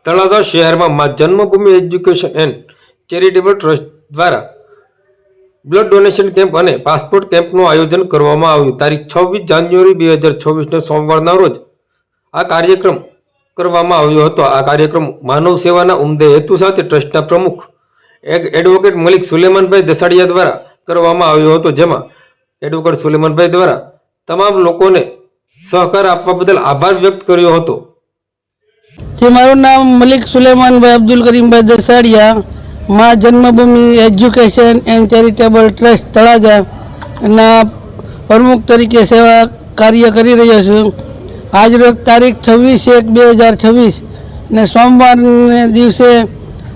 તળાજા શહેરમાં માં જન્મભૂમિ education and charitable trust દ્વારા બ્લડ ડોનેશન કેમ્પ અને પાસપોર્ટ કેમ્પનું આયોજન કરવામાં આવ્યું. તારીખ 26 જાન્યુઆરી 2024 સોમવારના રોજ આ કાર્યક્રમ કરવામાં આવ્યો હતો. આ કાર્યક્રમ માનવ સેવાના ઉમદે હેતુ સાથે ટ્રસ્ટના પ્રમુખ એડવોકેટ મલિક સુલેમાનભાઈ દસાડિયા દ્વારા કરવામાં આવ્યો હતો, જેમાં એડવોકેટ સુલેમાનભાઈ દ્વારા તમામ લોકોને સહકાર આપવા બદલ આભાર વ્યક્ત કર્યો હતો. મારું નામ મલિક સુલેમાનભાઈ અબ્દુલ કરીમભાઈ દસાડિયા, માં જન્મભૂમિ એજ્યુકેશન એન્ડ ચેરિટેબલ ટ્રસ્ટ તળાજાના પ્રમુખ તરીકે સેવા કાર્ય કરી રહ્યો છું. આજરોજ તારીખ 26/1/2026 ને સોમવારને દિવસે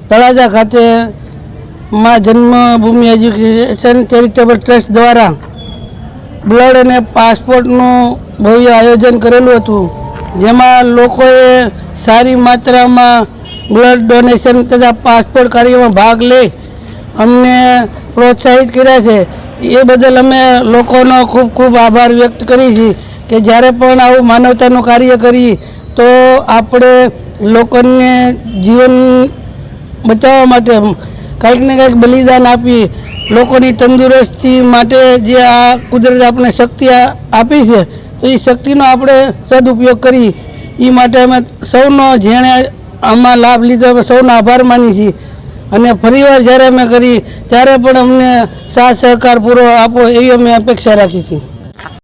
તળાજા ખાતે માં જન્મભૂમિ એજ્યુકેશન ચેરિટેબલ ટ્રસ્ટ દ્વારા બ્લડ અને પાસપોર્ટનું ભવ્ય આયોજન કરેલું હતું, જેમાં લોકોએ સારી માત્રામાં બ્લડ ડોનેશન તથા પાસપોર્ટ કાર્યમાં ભાગ લઈ અમને પ્રોત્સાહિત કર્યા છે. એ બદલ અમે લોકોનો ખૂબ ખૂબ આભાર વ્યક્ત કરીએ છીએ કે જ્યારે પણ આવું માનવતાનું કાર્ય કરીએ તો આપણે લોકોને જીવન બચાવવા માટે કંઈક ને કંઈક બલિદાન આપી લોકોની તંદુરસ્તી માટે જે આ કુદરત આપણે શક્તિ આપી છે તો એ શક્તિનો આપણે સદુપયોગ કરી. એ માટે અમે સૌનો જેણે આમાં લાભ લીધો અમે સૌનો આભાર માની છીએ અને ફરીવાર જ્યારે અમે કરી ત્યારે પણ અમને સાથ સહકાર પૂરો આપો એવી અમે અપેક્ષા રાખી છીએ.